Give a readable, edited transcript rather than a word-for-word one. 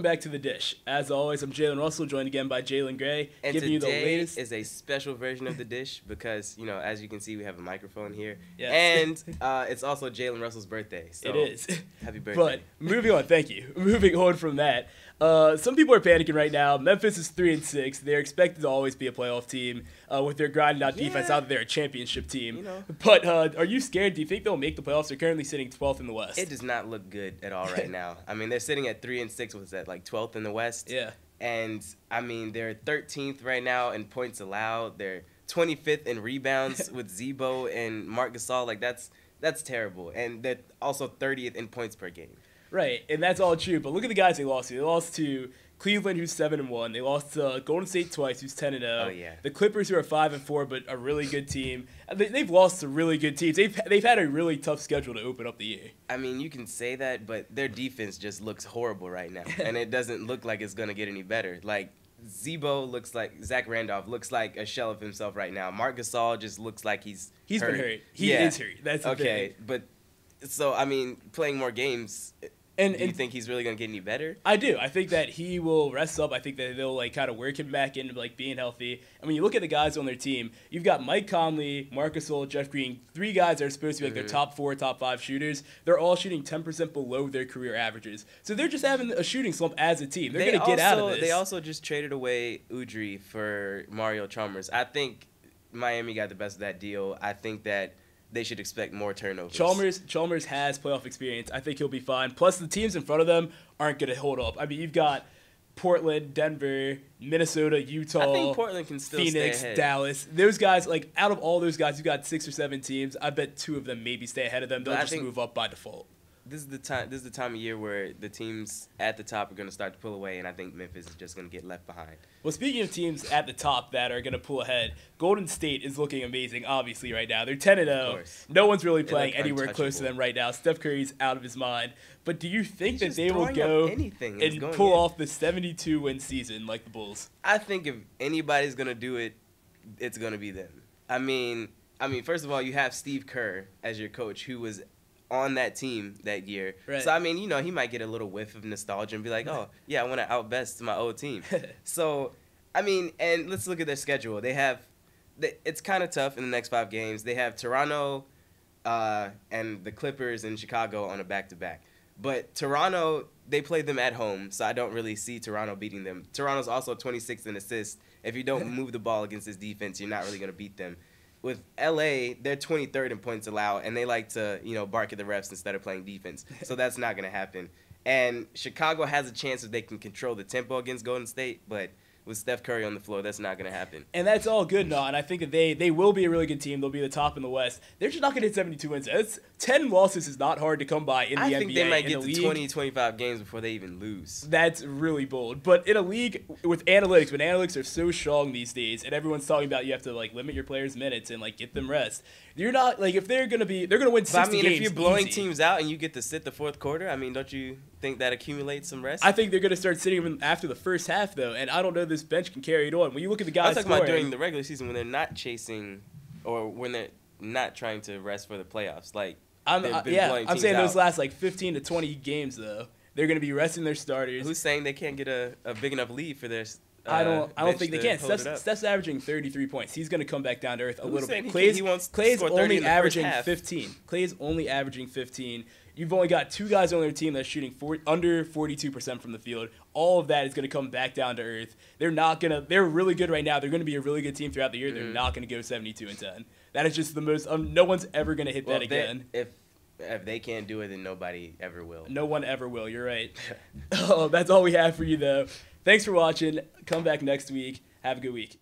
back to The Dish. As always, I'm Jalen Russell, joined again by Jalen Gray, and giving you the latest. Today is a special version of The Dish because, as you can see, we have a microphone here. Yes. And it's also Jalen Russell's birthday. So it is. Happy birthday. But moving on, thank you. Moving on from that, some people are panicking right now. Memphis is 3-6. They're expected to always be a playoff team with their grinding out defense. Now that they're a championship team. But are you scared? Do you think they'll make the playoffs? They're currently sitting 12th in the West. It does not look good at all right now. I mean, they're sitting at 3-6. Was that like 12th in the West? Yeah. And I mean, they're 13th right now in points allowed. They're 25th in rebounds with Zebo and Marc Gasol. Like that's terrible. And they're also 30th in points per game. Right, and that's all true. But look at the guys they lost to. They lost to Cleveland, who's 7-1. They lost to Golden State twice, who's 10-0. Oh yeah. The Clippers, who are 5-4, but a really good team. They've lost to really good teams. They've had a really tough schedule to open up the year. I mean, you can say that, but their defense just looks horrible right now, and it doesn't look like it's gonna get any better. Like Zebo looks like Zach Randolph looks like a shell of himself right now. Marc Gasol just looks like he's been hurt. He is hurt. That's the thing. But so I mean, playing more games. Do you think he's really going to get any better? I do. I think that he will rest up. I think that they'll kind of work him back into being healthy. And when you look at the guys on their team, you've got Mike Conley, Marc Gasol, Jeff Green, 3 guys that are supposed to be their top 4, top 5 shooters. They're all shooting 10% below their career averages. So they're just having a shooting slump as a team. They're going to get out of this. They also just traded away Udry for Mario Chalmers. I think Miami got the best of that deal. I think that they should expect more turnovers. Chalmers has playoff experience. I think he'll be fine. Plus, the teams in front of them aren't going to hold up. I mean, you've got Portland, Denver, Minnesota, Utah, I think Portland can still Phoenix, stay ahead. Dallas. Those guys, out of all those guys, you've got 6 or 7 teams. I bet 2 of them maybe stay ahead of them. They'll just move up by default. This is the time of year where the teams at the top are going to start to pull away, and I think Memphis is just going to get left behind. Well, speaking of teams at the top that are going to pull ahead, Golden State is looking amazing, obviously, right now. They're 10-0. No one's really playing anywhere close to them right now. Steph Curry's out of his mind. But do you think that they will go and pull off the 72-win season like the Bulls? I think if anybody's going to do it, it's going to be them. I mean, first of all, you have Steve Kerr as your coach, who was on that team that year. Right. So, I mean, he might get a little whiff of nostalgia and be like, oh, yeah, I want to outbest my old team. So, I mean, and let's look at their schedule. It's kind of tough in the next 5 games. They have Toronto and the Clippers and Chicago on a back-to-back. But Toronto, they play them at home, so I don't really see Toronto beating them. Toronto's also 26th in assists. If you don't move the ball against this defense, you're not really going to beat them. With LA, they're 23rd in points allowed, and they like to, bark at the refs instead of playing defense. So that's not going to happen. And Chicago has a chance if they can control the tempo against Golden State, but with Steph Curry on the floor, that's not going to happen. And that's all good and all, and I think that they will be a really good team. They'll be the top in the West. They're just not going to hit 72 wins. 10 losses is not hard to come by in the NBA. I think they might get to 20, 25 games before they even lose. That's really bold. But in a league with analytics, when analytics are so strong these days, and everyone's talking about you have to limit your players' minutes and get them rest. You're not if they're going to win 60 games. If you're blowing teams out and you get to sit the fourth quarter, don't you think that accumulates some rest? I think they're going to start sitting them after the first half though, and I don't know if this bench can carry it on. When you look at the guys I'm talking about during the regular season when they're not chasing or when they're not trying to rest for the playoffs. I'm saying those last 15 to 20 games though. They're going to be resting their starters. Who's saying they can't get a big enough lead for their I don't think they can. Steph's averaging 33 points. He's going to come back down to earth a little bit. Clay's only averaging 15. Clay's only averaging 15. You've only got 2 guys on their team that's shooting under 42% from the field. All of that is going to come back down to earth. They're really good right now. They're going to be a really good team throughout the year. They're not going to go 72-10. That is just the most. No one's ever going to hit that again. If they can't do it, then nobody ever will. No one ever will. You're right. That's all we have for you, though. Thanks for watching. Come back next week. Have a good week.